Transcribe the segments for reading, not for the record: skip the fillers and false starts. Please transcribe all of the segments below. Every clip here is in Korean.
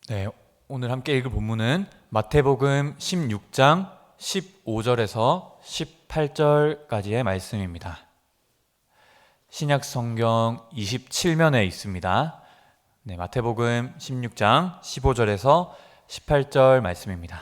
네, 오늘 함께 읽을 본문은 마태복음 16장 15절에서 18절까지의 말씀입니다. 신약 성경 27면에 있습니다. 네, 마태복음 16장 15절에서 18절 말씀입니다.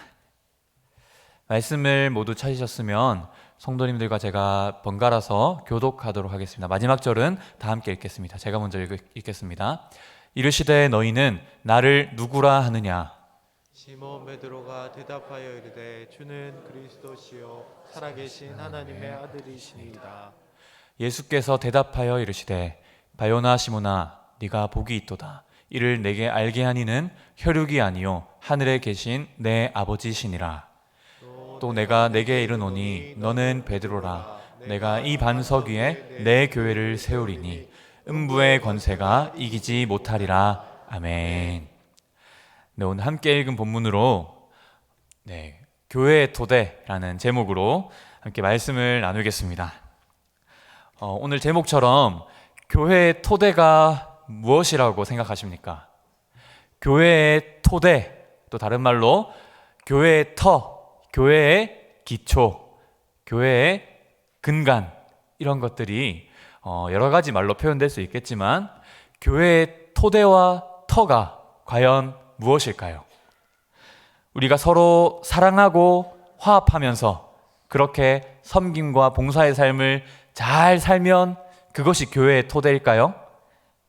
말씀을 모두 찾으셨으면 성도님들과 제가 번갈아서 교독하도록 하겠습니다. 마지막 절은 다 함께 읽겠습니다. 제가 먼저 읽겠습니다. 이르시되 너희는 나를 누구라 하느냐? 시몬 베드로가 대답하여 이르되 주는 그리스도시요 살아계신 하나님의 아들이시니이다. 예수께서 대답하여 이르시되 바요나 시몬아 네가 복이 있도다. 이를 내게 알게 하니는 혈육이 아니요 하늘에 계신 내 아버지시니라. 또 내가 내게 이르노니 너는 베드로라. 내가 이 반석 위에 내 교회를 세우리니 음부의 권세가 이기지 못하리라. 아멘. 네, 오늘 함께 읽은 본문으로 교회의 토대라는 제목으로 함께 말씀을 나누겠습니다. 오늘 제목처럼 교회의 토대가 무엇이라고 생각하십니까? 교회의 토대, 또 다른 말로 교회의 터, 교회의 기초, 교회의 근간, 이런 것들이 여러 가지 말로 표현될 수 있겠지만 교회의 토대와 터가 과연 무엇일까요? 우리가 서로 사랑하고 화합하면서 그렇게 섬김과 봉사의 삶을 잘 살면 그것이 교회의 토대일까요?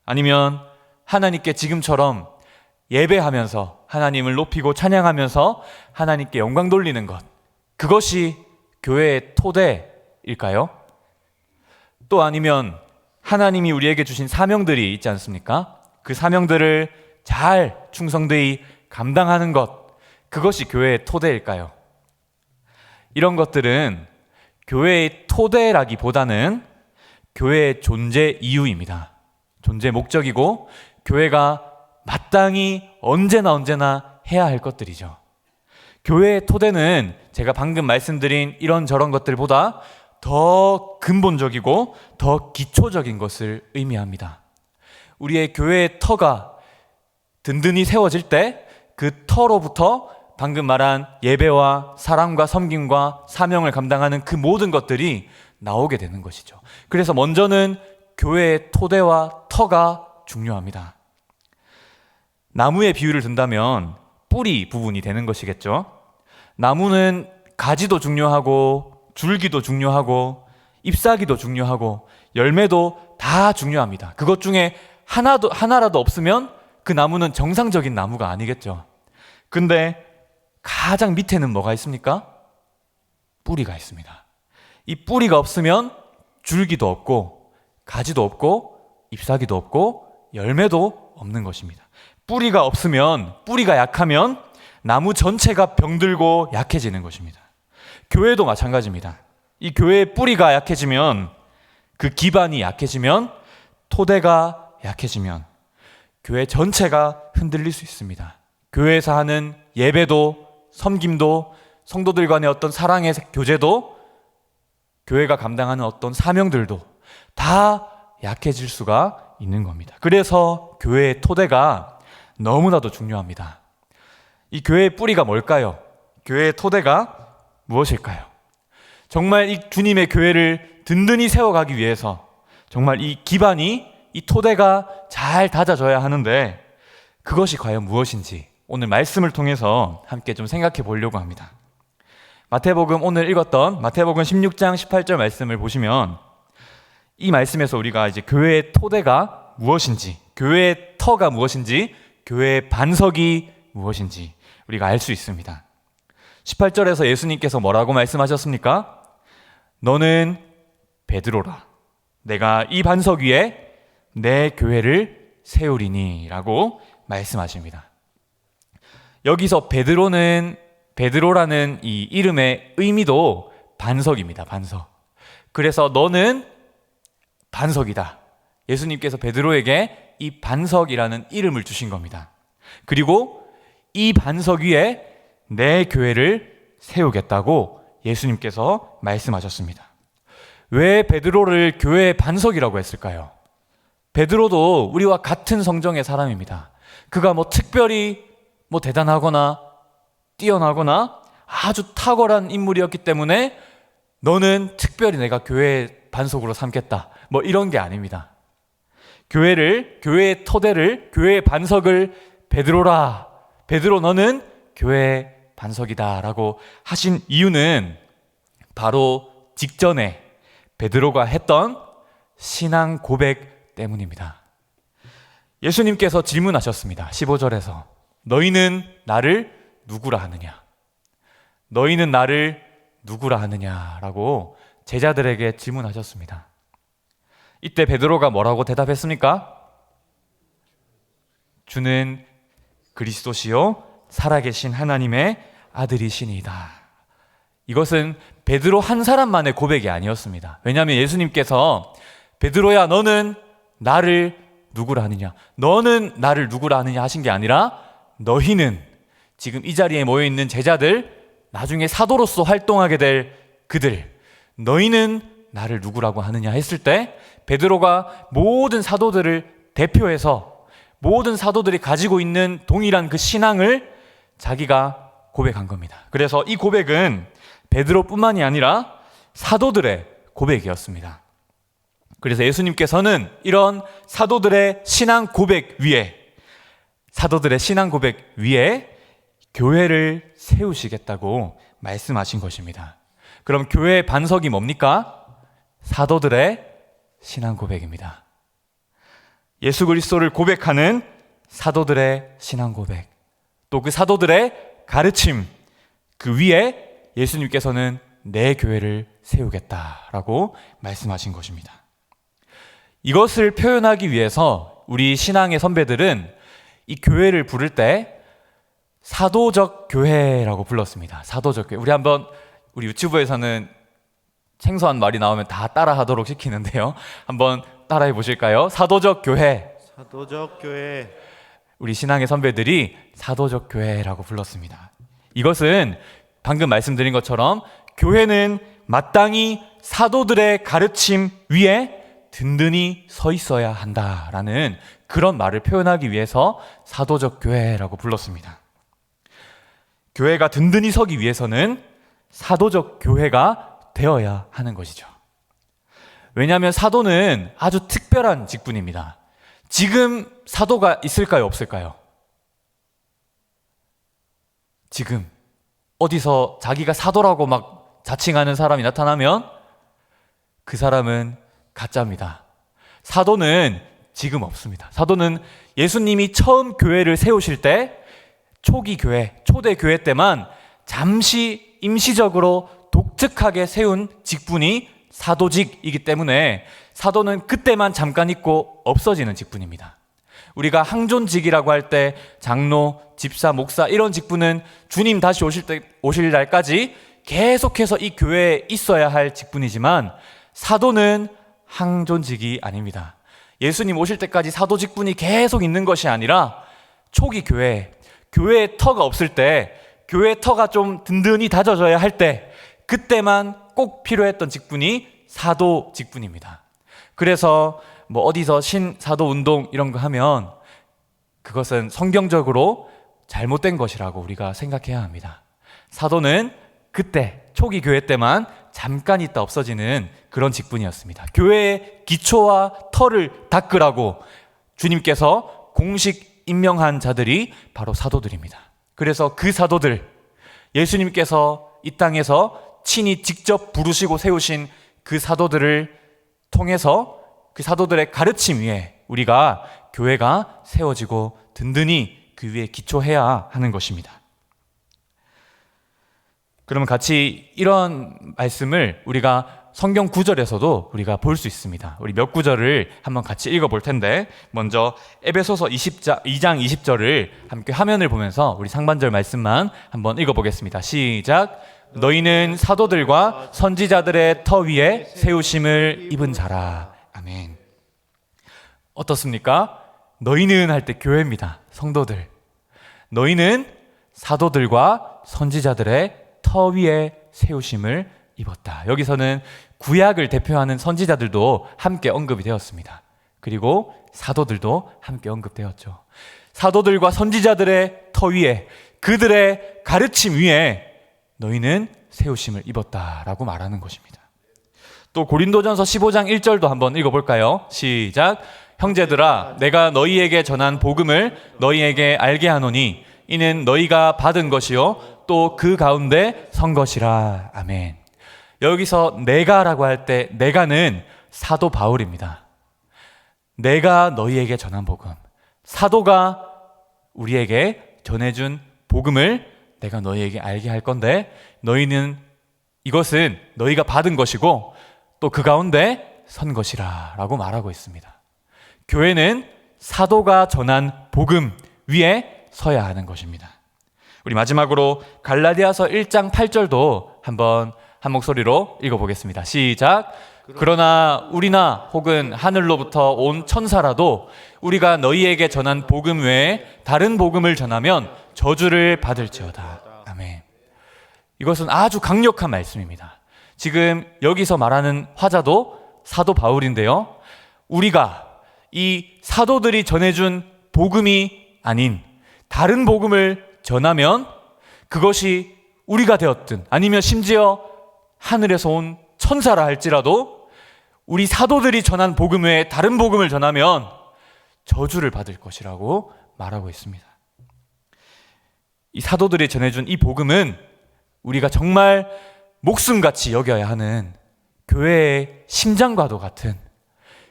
아니면 하나님께 지금처럼 예배하면서 하나님을 높이고 찬양하면서 하나님께 영광 돌리는 것, 그것이 교회의 토대일까요? 또 아니면 하나님이 우리에게 주신 사명들이 있지 않습니까? 그 사명들을 잘 충성되이 감당하는 것, 그것이 교회의 토대일까요? 이런 것들은 교회의 토대라기보다는 교회의 존재 이유입니다. 존재 목적이고 교회가 마땅히 언제나 해야 할 것들이죠. 교회의 토대는 제가 방금 말씀드린 이런저런 것들보다 더 근본적이고 더 기초적인 것을 의미합니다. 우리의 교회의 터가 든든히 세워질 때 그 터로부터 방금 말한 예배와 사랑과 섬김과 사명을 감당하는 그 모든 것들이 나오게 되는 것이죠. 그래서 먼저는 교회의 토대와 터가 중요합니다. 나무의 비유를 든다면 뿌리 부분이 되는 것이겠죠. 나무는 가지도 중요하고 줄기도 중요하고 잎사귀도 중요하고 열매도 다 중요합니다. 그것 중에 하나라도 없으면 그 나무는 정상적인 나무가 아니겠죠. 근데 가장 밑에는 뭐가 있습니까? 뿌리가 있습니다. 이 뿌리가 없으면 줄기도 없고 가지도 없고 잎사귀도 없고 열매도 없는 것입니다. 뿌리가 없으면, 뿌리가 약하면 나무 전체가 병들고 약해지는 것입니다. 교회도 마찬가지입니다. 이 교회의 뿌리가 약해지면, 그 기반이 약해지면, 토대가 약해지면 교회 전체가 흔들릴 수 있습니다. 교회에서 하는 예배도 섬김도 성도들 간의 어떤 사랑의 교제도 교회가 감당하는 어떤 사명들도 다 약해질 수가 있는 겁니다. 그래서 교회의 토대가 너무나도 중요합니다. 이 교회의 뿌리가 뭘까요? 교회의 토대가 무엇일까요? 정말 이 주님의 교회를 든든히 세워가기 위해서 정말 이 기반이, 이 토대가 잘 다져져야 하는데 그것이 과연 무엇인지 오늘 말씀을 통해서 함께 좀 생각해 보려고 합니다. 마태복음, 오늘 읽었던 마태복음 16장 18절 말씀을 보시면 이 말씀에서 우리가 이제 교회의 토대가 무엇인지, 교회의 터가 무엇인지, 교회의 반석이 무엇인지 우리가 알 수 있습니다. 18절에서 예수님께서 뭐라고 말씀하셨습니까? 너는 베드로라. 내가 이 반석 위에 내 교회를 세우리니 라고 말씀하십니다. 여기서 베드로라는 이 이름의 의미도 반석입니다. 반석. 그래서 너는 반석이다. 예수님께서 베드로에게 이 반석이라는 이름을 주신 겁니다. 그리고 이 반석 위에 내 교회를 세우겠다고 예수님께서 말씀하셨습니다. 왜 베드로를 교회의 반석이라고 했을까요? 베드로도 우리와 같은 성정의 사람입니다. 그가 뭐 특별히 뭐 대단하거나 뛰어나거나 아주 탁월한 인물이었기 때문에 너는 특별히 내가 교회의 반석으로 삼겠다, 뭐 이런 게 아닙니다. 교회의 토대를, 교회의 반석을 베드로라, 베드로 너는 교회의 반석이다 라고 하신 이유는 바로 직전에 베드로가 했던 신앙 고백 때문입니다. 예수님께서 질문하셨습니다. 15절에서 너희는 나를 누구라 하느냐? 너희는 나를 누구라 하느냐라고 제자들에게 질문하셨습니다. 이때 베드로가 뭐라고 대답했습니까? 주는 그리스도시요 살아계신 하나님의 아들이시니이다. 이것은 베드로 한 사람만의 고백이 아니었습니다. 왜냐하면 예수님께서 베드로야 너는 나를 누구라 하느냐, 너는 나를 누구라 하느냐 하신 게 아니라 너희는, 지금 이 자리에 모여있는 제자들, 나중에 사도로서 활동하게 될 그들, 너희는 나를 누구라고 하느냐 했을 때 베드로가 모든 사도들을 대표해서 모든 사도들이 가지고 있는 동일한 그 신앙을 자기가 고백한 겁니다. 그래서 이 고백은 베드로뿐만이 아니라 사도들의 고백이었습니다. 그래서 예수님께서는 이런 사도들의 신앙 고백 위에, 사도들의 신앙 고백 위에 교회를 세우시겠다고 말씀하신 것입니다. 그럼 교회의 반석이 뭡니까? 사도들의 신앙 고백입니다. 예수 그리스도를 고백하는 사도들의 신앙 고백, 또 그 사도들의 가르침, 그 위에 예수님께서는 내 교회를 세우겠다라고 말씀하신 것입니다. 이것을 표현하기 위해서 우리 신앙의 선배들은 이 교회를 부를 때 사도적 교회라고 불렀습니다. 사도적 교회. 우리 유튜브에서는 생소한 말이 나오면 다 따라 하도록 시키는데요. 한번 따라해 보실까요? 사도적 교회. 사도적 교회. 우리 신앙의 선배들이 사도적 교회라고 불렀습니다. 이것은 방금 말씀드린 것처럼 교회는 마땅히 사도들의 가르침 위에 든든히 서 있어야 한다라는 그런 말을 표현하기 위해서 사도적 교회라고 불렀습니다. 교회가 든든히 서기 위해서는 사도적 교회가 되어야 하는 것이죠. 왜냐하면 사도는 아주 특별한 직분입니다. 지금 사도가 있을까요, 없을까요? 지금 어디서 자기가 사도라고 막 자칭하는 사람이 나타나면 그 사람은 가짜입니다. 사도는 지금 없습니다. 사도는 예수님이 처음 교회를 세우실 때 초기 교회, 초대 교회 때만 잠시 임시적으로 독특하게 세운 직분이 사도직이기 때문에 사도는 그때만 잠깐 있고 없어지는 직분입니다. 우리가 항존직이라고 할 때 장로, 집사, 목사 이런 직분은 주님 다시 오실 날까지 계속해서 이 교회에 있어야 할 직분이지만 사도는 항존직이 아닙니다. 예수님 오실 때까지 사도 직분이 계속 있는 것이 아니라 초기 교회에 터가 없을 때, 교회의 터가 좀 든든히 다져져야 할 때, 그때만 꼭 필요했던 직분이 사도 직분입니다. 그래서 뭐 어디서 신사도 운동 이런 거 하면 그것은 성경적으로 잘못된 것이라고 우리가 생각해야 합니다. 사도는 그때 초기 교회 때만 잠깐 있다 없어지는 그런 직분이었습니다. 교회의 기초와 터를 닦으라고 주님께서 공식 임명한 자들이 바로 사도들입니다. 그래서 그 사도들, 예수님께서 이 땅에서 친히 직접 부르시고 세우신 그 사도들을 통해서 그 사도들의 가르침 위에 우리가 교회가 세워지고 든든히 그 위에 기초해야 하는 것입니다. 그러면 같이 이런 말씀을 우리가 성경 구절에서도 우리가 볼 수 있습니다. 우리 몇 구절을 한번 같이 읽어볼 텐데, 먼저 에베소서 2장 20절을 함께 화면을 보면서 우리 상반절 말씀만 한번 읽어보겠습니다. 시작. 너희는 사도들과 선지자들의 터 위에 세우심을 입은 자라. 아멘. 어떻습니까? 너희는 할 때 교회입니다. 성도들. 너희는 사도들과 선지자들의 터 위에 세우심을 입었다. 여기서는 구약을 대표하는 선지자들도 함께 언급이 되었습니다. 그리고 사도들도 함께 언급되었죠. 사도들과 선지자들의 터 터 위에, 그들의 가르침 위에 너희는 세우심을 입었다라고 말하는 것입니다. 또 고린도전서 15장 1절도 한번 읽어볼까요? 시작. 형제들아, 내가 너희에게 전한 복음을 너희에게 알게 하노니 이는 너희가 받은 것이요 또 그 가운데 선 것이라. 아멘. 여기서 내가라고 할 때 내가는 사도 바울입니다. 내가 너희에게 전한 복음, 사도가 우리에게 전해준 복음을 내가 너희에게 알게 할 건데 너희는 이것은 너희가 받은 것이고 또 그 가운데 선 것이라 라고 말하고 있습니다. 교회는 사도가 전한 복음 위에 서야 하는 것입니다. 우리 마지막으로 갈라디아서 1장 8절도 한번 한 목소리로 읽어보겠습니다. 시작. 그러나 우리나 혹은 하늘로부터 온 천사라도 우리가 너희에게 전한 복음 외에 다른 복음을 전하면 저주를 받을지어다. 아멘. 이것은 아주 강력한 말씀입니다. 지금 여기서 말하는 화자도 사도 바울인데요. 우리가 이 사도들이 전해준 복음이 아닌 다른 복음을 전하면 그것이 우리가 되었든 아니면 심지어 하늘에서 온 천사라 할지라도 우리 사도들이 전한 복음 외에 다른 복음을 전하면 저주를 받을 것이라고 말하고 있습니다. 이 사도들이 전해준 이 복음은 우리가 정말 목숨같이 여겨야 하는 교회의 심장과도 같은,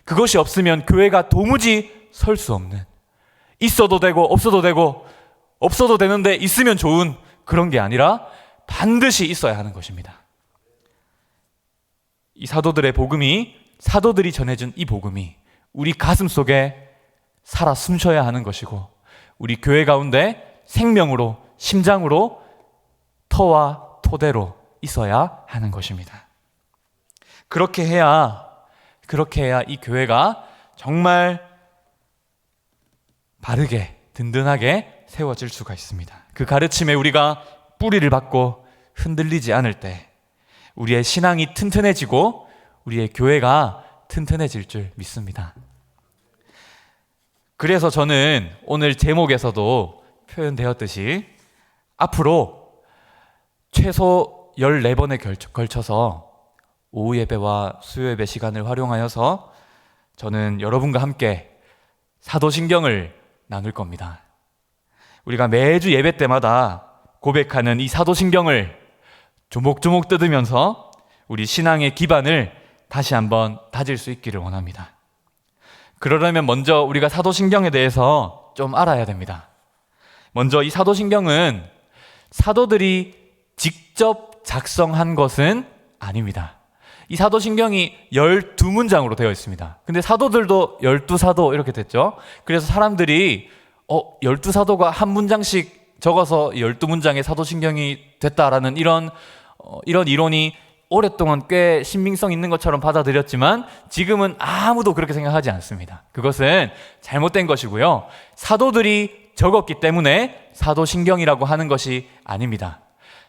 그것이 없으면 교회가 도무지 설 수 없는, 있어도 되고 없어도 되고 없어도 되는데 있으면 좋은 그런 게 아니라 반드시 있어야 하는 것입니다. 이 사도들의 복음이, 사도들이 전해준 이 복음이 우리 가슴 속에 살아 숨쉬어야 하는 것이고 우리 교회 가운데 생명으로, 심장으로, 터와 토대로 있어야 하는 것입니다. 그렇게 해야 이 교회가 정말 바르게 든든하게 세워질 수가 있습니다. 그 가르침에 우리가 뿌리를 받고 흔들리지 않을 때 우리의 신앙이 튼튼해지고 우리의 교회가 튼튼해질 줄 믿습니다. 그래서 저는 오늘 제목에서도 표현되었듯이 앞으로 최소 14번에 걸쳐서 오후 예배와 수요 예배 시간을 활용하여서 저는 여러분과 함께 사도신경을 나눌 겁니다. 우리가 매주 예배 때마다 고백하는 이 사도신경을 조목조목 뜯으면서 우리 신앙의 기반을 다시 한번 다질 수 있기를 원합니다. 그러려면 먼저 우리가 사도신경에 대해서 좀 알아야 됩니다. 먼저 이 사도신경은 사도들이 직접 작성한 것은 아닙니다. 이 사도신경이 12문장으로 되어 있습니다. 근데 사도들도 12사도 이렇게 됐죠. 그래서 사람들이 12사도가 한 문장씩 적어서 12문장의 사도신경이 됐다라는 이런 이론이 오랫동안 꽤 신빙성 있는 것처럼 받아들였지만 지금은 아무도 그렇게 생각하지 않습니다. 그것은 잘못된 것이고요. 사도들이 적었기 때문에 사도신경이라고 하는 것이 아닙니다.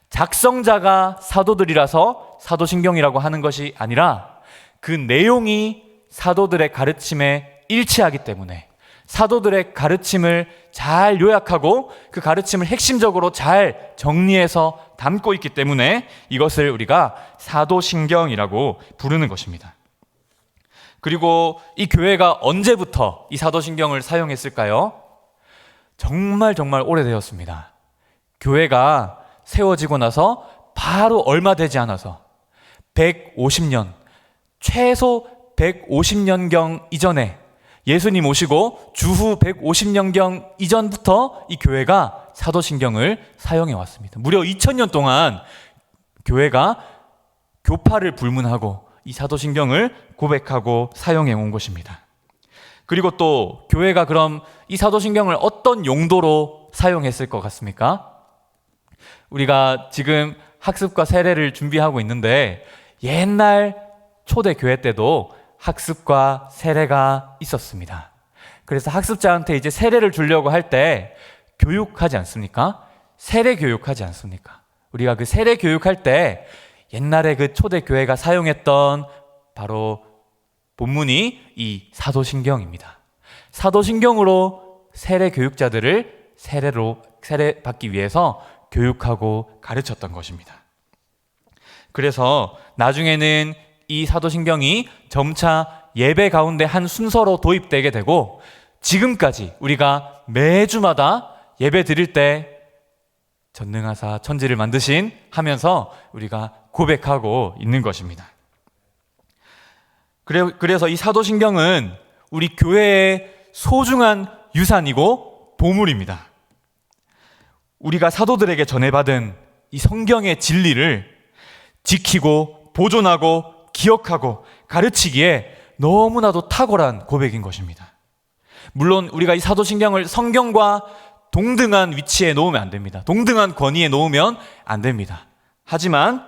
작성자가 사도들이라서 사도신경이라고 하는 것이 아니라 그 내용이 사도들의 가르침에 일치하기 때문에, 사도들의 가르침을 잘 요약하고 그 가르침을 핵심적으로 잘 정리해서 담고 있기 때문에 이것을 우리가 사도신경이라고 부르는 것입니다. 그리고 이 교회가 언제부터 이 사도신경을 사용했을까요? 정말 오래되었습니다. 교회가 세워지고 나서 바로 얼마 되지 않아서 150년, 최소 150년경 이전에 예수님 오시고 주후 150년경 이전부터 이 교회가 사도신경을 사용해 왔습니다. 무려 2000년 동안 교회가 교파를 불문하고 이 사도신경을 고백하고 사용해 온 것입니다. 그리고 또 교회가 그럼 이 사도신경을 어떤 용도로 사용했을 것 같습니까? 우리가 지금 학습과 세례를 준비하고 있는데 옛날 초대 교회 때도 학습과 세례가 있었습니다. 그래서 학습자한테 이제 세례를 주려고 할 때 교육하지 않습니까? 세례 교육하지 않습니까? 우리가 그 세례 교육할 때 옛날에 그 초대 교회가 사용했던 바로 본문이 이 사도신경입니다. 사도신경으로 세례 교육자들을 세례로 세례받기 위해서 교육하고 가르쳤던 것입니다. 그래서 나중에는 이 사도신경이 점차 예배 가운데 한 순서로 도입되게 되고, 지금까지 우리가 매주마다 예배 드릴 때 전능하사 천지를 만드신 하면서 우리가 고백하고 있는 것입니다. 그래서 이 사도신경은 우리 교회의 소중한 유산이고 보물입니다. 우리가 사도들에게 전해받은 이 성경의 진리를 지키고 보존하고 기억하고 가르치기에 너무나도 탁월한 고백인 것입니다. 물론 우리가 이 사도신경을 성경과 동등한 위치에 놓으면 안 됩니다. 동등한 권위에 놓으면 안 됩니다. 하지만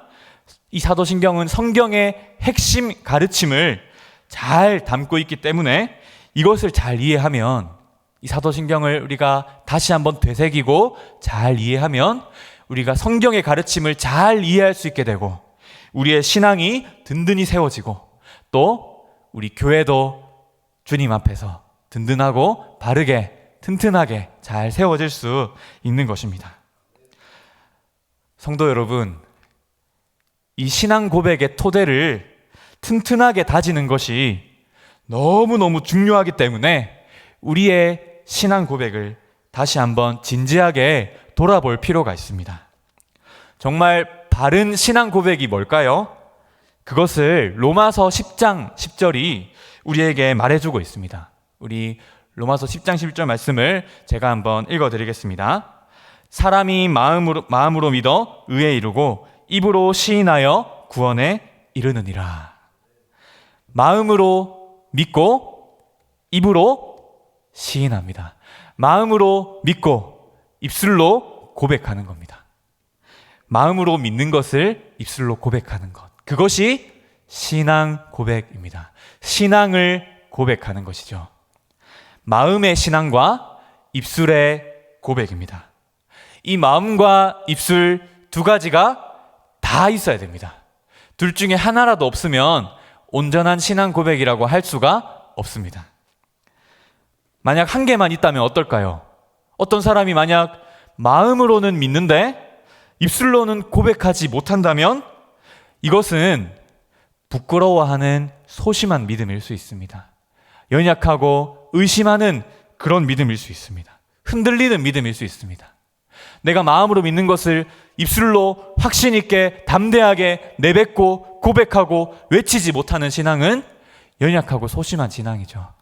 이 사도신경은 성경의 핵심 가르침을 잘 담고 있기 때문에 이것을 잘 이해하면, 이 사도신경을 우리가 다시 한번 되새기고 잘 이해하면 우리가 성경의 가르침을 잘 이해할 수 있게 되고, 우리의 신앙이 든든히 세워지고, 또 우리 교회도 주님 앞에서 든든하고 바르게 튼튼하게 잘 세워질 수 있는 것입니다. 성도 여러분, 이 신앙 고백의 토대를 튼튼하게 다지는 것이 너무너무 중요하기 때문에 우리의 신앙 고백을 다시 한번 진지하게 돌아볼 필요가 있습니다. 정말 바른 신앙 고백이 뭘까요? 그것을 로마서 10장 10절이 우리에게 말해주고 있습니다. 우리 로마서 10장 11절 말씀을 제가 한번 읽어드리겠습니다. 사람이 마음으로 믿어 의에 이르고 입으로 시인하여 구원에 이르느니라. 마음으로 믿고 입으로 시인합니다. 마음으로 믿고 입술로 고백하는 겁니다. 마음으로 믿는 것을 입술로 고백하는 것, 그것이 신앙 고백입니다. 신앙을 고백하는 것이죠. 마음의 신앙과 입술의 고백입니다. 이 마음과 입술 두 가지가 다 있어야 됩니다. 둘 중에 하나라도 없으면 온전한 신앙 고백이라고 할 수가 없습니다. 만약 한 개만 있다면 어떨까요? 어떤 사람이 만약 마음으로는 믿는데 입술로는 고백하지 못한다면 이것은 부끄러워하는 소심한 믿음일 수 있습니다. 연약하고 의심하는 그런 믿음일 수 있습니다. 흔들리는 믿음일 수 있습니다. 내가 마음으로 믿는 것을 입술로 확신 있게 담대하게 내뱉고 고백하고 외치지 못하는 신앙은 연약하고 소심한 신앙이죠.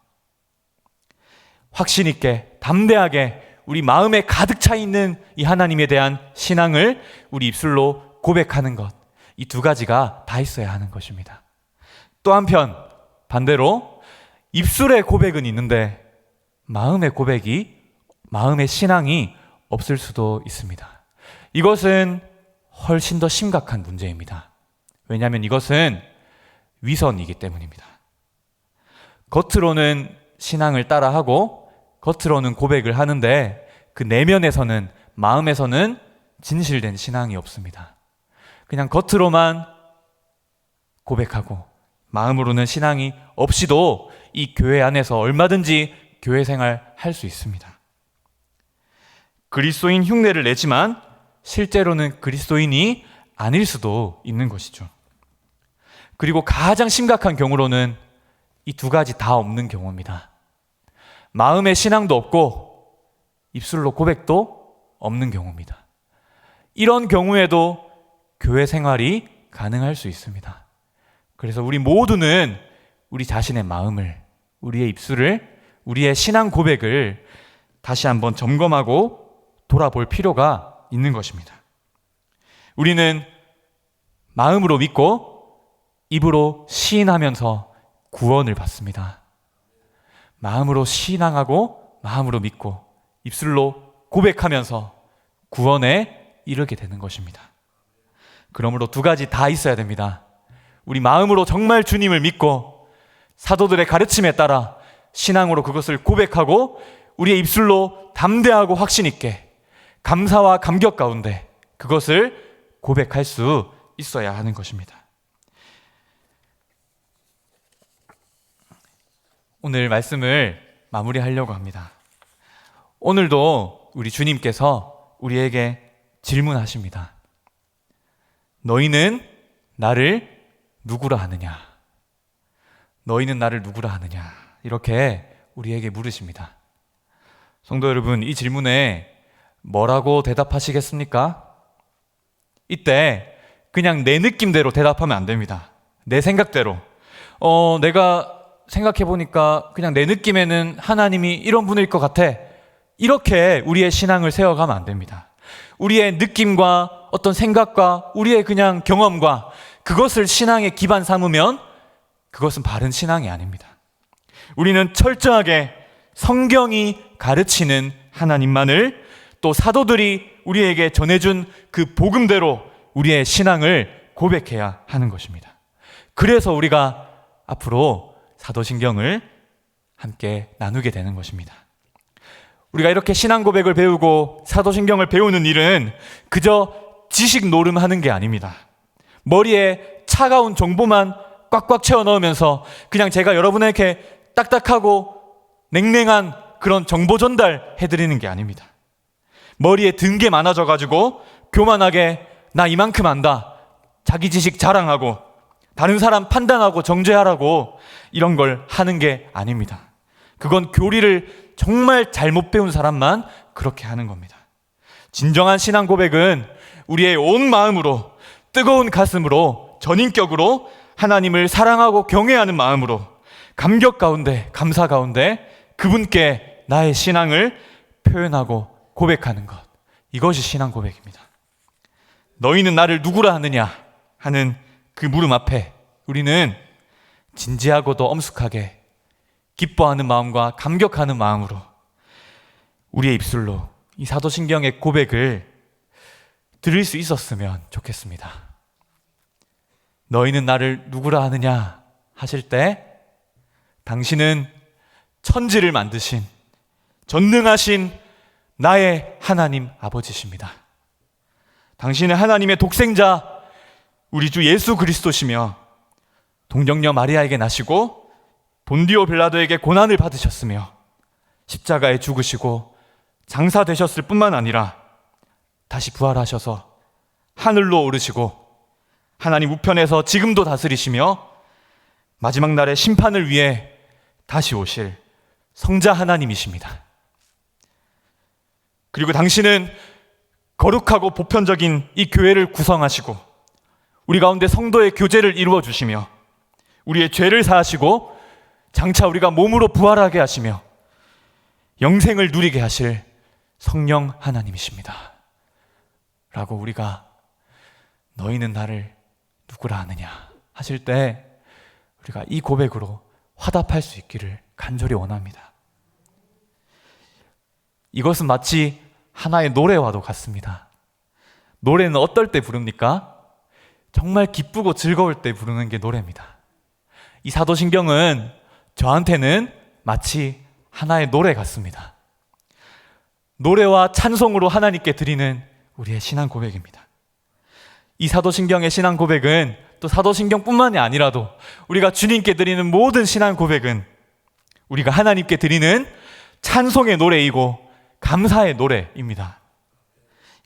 확신 있게 담대하게 우리 마음에 가득 차 있는 이 하나님에 대한 신앙을 우리 입술로 고백하는 것, 이 두 가지가 다 있어야 하는 것입니다. 또 한편 반대로 입술의 고백은 있는데 마음의 신앙이 없을 수도 있습니다. 이것은 훨씬 더 심각한 문제입니다. 왜냐하면 이것은 위선이기 때문입니다. 겉으로는 신앙을 따라하고 겉으로는 고백을 하는데 그 내면에서는, 마음에서는 진실된 신앙이 없습니다. 그냥 겉으로만 고백하고 마음으로는 신앙이 없이도 이 교회 안에서 얼마든지 교회 생활 할 수 있습니다. 그리스도인 흉내를 내지만 실제로는 그리스도인이 아닐 수도 있는 것이죠. 그리고 가장 심각한 경우로는 이 두 가지 다 없는 경우입니다. 마음의 신앙도 없고 입술로 고백도 없는 경우입니다. 이런 경우에도 교회 생활이 가능할 수 있습니다. 그래서 우리 모두는 우리 자신의 마음을, 우리의 입술을, 우리의 신앙 고백을 다시 한번 점검하고 돌아볼 필요가 있는 것입니다. 우리는 마음으로 믿고 입으로 시인하면서 구원을 받습니다. 마음으로 신앙하고 마음으로 믿고 입술로 고백하면서 구원에 이르게 되는 것입니다. 그러므로 두 가지 다 있어야 됩니다. 우리 마음으로 정말 주님을 믿고 사도들의 가르침에 따라 신앙으로 그것을 고백하고 우리의 입술로 담대하고 확신 있게 감사와 감격 가운데 그것을 고백할 수 있어야 하는 것입니다. 오늘 말씀을 마무리하려고 합니다. 오늘도 우리 주님께서 우리에게 질문하십니다. 너희는 나를 누구라 하느냐? 너희는 나를 누구라 하느냐? 이렇게 우리에게 물으십니다. 성도 여러분, 이 질문에 뭐라고 대답하시겠습니까? 이때 그냥 내 느낌대로 대답하면 안 됩니다. 내 생각대로. 내가 생각해보니까 그냥 내 느낌에는 하나님이 이런 분일 것 같아. 이렇게 우리의 신앙을 세워가면 안 됩니다. 우리의 느낌과 어떤 생각과 우리의 그냥 경험과 그것을 신앙의 기반 삼으면 그것은 바른 신앙이 아닙니다. 우리는 철저하게 성경이 가르치는 하나님만을, 또 사도들이 우리에게 전해준 그 복음대로 우리의 신앙을 고백해야 하는 것입니다. 그래서 우리가 앞으로 사도신경을 함께 나누게 되는 것입니다. 우리가 이렇게 신앙 고백을 배우고 사도신경을 배우는 일은 그저 지식 노름하는 게 아닙니다. 머리에 차가운 정보만 꽉꽉 채워 넣으면서 그냥 제가 여러분에게 딱딱하고 냉랭한 그런 정보 전달 해드리는 게 아닙니다. 머리에 든 게 많아져가지고 교만하게 나 이만큼 안다, 자기 지식 자랑하고 다른 사람 판단하고 정죄하라고 이런 걸 하는 게 아닙니다. 그건 교리를 정말 잘못 배운 사람만 그렇게 하는 겁니다. 진정한 신앙 고백은 우리의 온 마음으로, 뜨거운 가슴으로, 전인격으로 하나님을 사랑하고 경외하는 마음으로 감격 가운데, 감사 가운데 그분께 나의 신앙을 표현하고 고백하는 것, 이것이 신앙 고백입니다. 너희는 나를 누구라 하느냐 하는 그 물음 앞에 우리는 진지하고도 엄숙하게 기뻐하는 마음과 감격하는 마음으로 우리의 입술로 이 사도신경의 고백을 들을 수 있었으면 좋겠습니다. 너희는 나를 누구라 하느냐 하실 때 당신은 천지를 만드신 전능하신 나의 하나님 아버지십니다. 당신은 하나님의 독생자 우리 주 예수 그리스도시며 동정녀 마리아에게 나시고 본디오 빌라도에게 고난을 받으셨으며 십자가에 죽으시고 장사되셨을 뿐만 아니라 다시 부활하셔서 하늘로 오르시고 하나님 우편에서 지금도 다스리시며 마지막 날의 심판을 위해 다시 오실 성자 하나님이십니다. 그리고 당신은 거룩하고 보편적인 이 교회를 구성하시고 우리 가운데 성도의 교제를 이루어 주시며 우리의 죄를 사하시고 장차 우리가 몸으로 부활하게 하시며 영생을 누리게 하실 성령 하나님이십니다. 라고 우리가 너희는 나를 누구라 하느냐 하실 때 우리가 이 고백으로 화답할 수 있기를 간절히 원합니다. 이것은 마치 하나의 노래와도 같습니다. 노래는 어떨 때 부릅니까? 정말 기쁘고 즐거울 때 부르는 게 노래입니다. 이 사도신경은 저한테는 마치 하나의 노래 같습니다. 노래와 찬송으로 하나님께 드리는 우리의 신앙 고백입니다. 이 사도신경의 신앙 고백은 또 사도신경뿐만이 아니라도 우리가 주님께 드리는 모든 신앙 고백은 우리가 하나님께 드리는 찬송의 노래이고 감사의 노래입니다.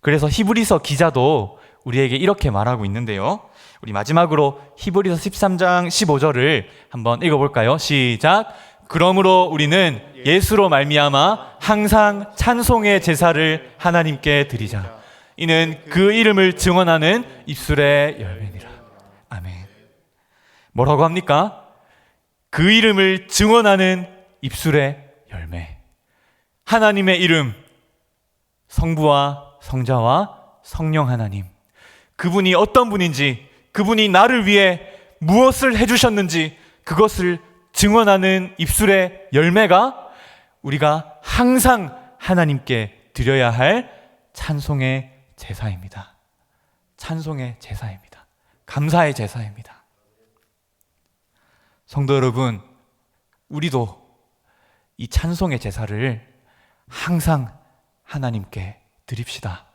그래서 히브리서 기자도 우리에게 이렇게 말하고 있는데요. 우리 마지막으로 히브리서 13장 15절을 한번 읽어볼까요? 시작. 그러므로 우리는 예수로 말미암아 항상 찬송의 제사를 하나님께 드리자. 이는 그 이름을 증언하는 입술의 열매니라. 아멘. 뭐라고 합니까? 그 이름을 증언하는 입술의 열매. 하나님의 이름, 성부와 성자와 성령 하나님, 그분이 어떤 분인지, 그분이 나를 위해 무엇을 해주셨는지 그것을 증언하는 입술의 열매가 우리가 항상 하나님께 드려야 할 찬송의 제사입니다. 찬송의 제사입니다. 감사의 제사입니다. 성도 여러분, 우리도 이 찬송의 제사를 항상 하나님께 드립시다.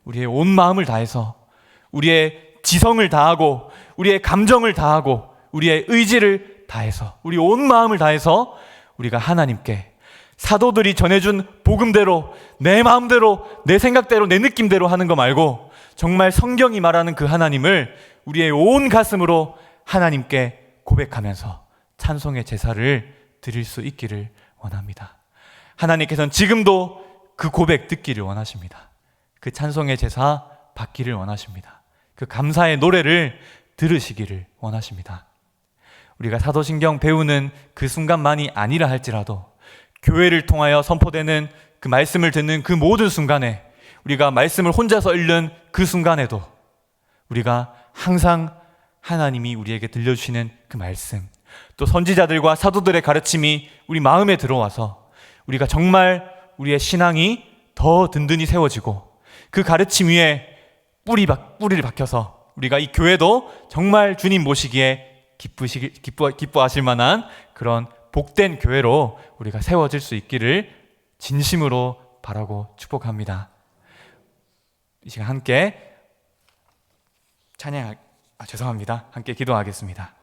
우리의 온 마음을 다해서, 우리의 지성을 다하고, 우리의 감정을 다하고, 우리의 의지를 다해서, 우리 온 마음을 다해서 우리가 하나님께 사도들이 전해준 복음대로 내 마음대로 내 생각대로 내 느낌대로 하는 거 말고 정말 성경이 말하는 그 하나님을 우리의 온 가슴으로 하나님께 고백하면서 찬송의 제사를 드릴 수 있기를 원합니다. 하나님께서는 지금도 그 고백 듣기를 원하십니다. 그 찬송의 제사 받기를 원하십니다. 그 감사의 노래를 들으시기를 원하십니다. 우리가 사도신경 배우는 그 순간만이 아니라 할지라도 교회를 통하여 선포되는 그 말씀을 듣는 그 모든 순간에, 우리가 말씀을 혼자서 읽는 그 순간에도 우리가 항상 하나님이 우리에게 들려주시는 그 말씀, 또 선지자들과 사도들의 가르침이 우리 마음에 들어와서 우리가 정말 우리의 신앙이 더 든든히 세워지고 그 가르침 위에 뿌리를 박혀서 우리가 이 교회도 정말 주님 모시기에 기뻐하실 만한 그런 복된 교회로 우리가 세워질 수 있기를 진심으로 바라고 축복합니다. 이 시간 함께 함께 기도하겠습니다.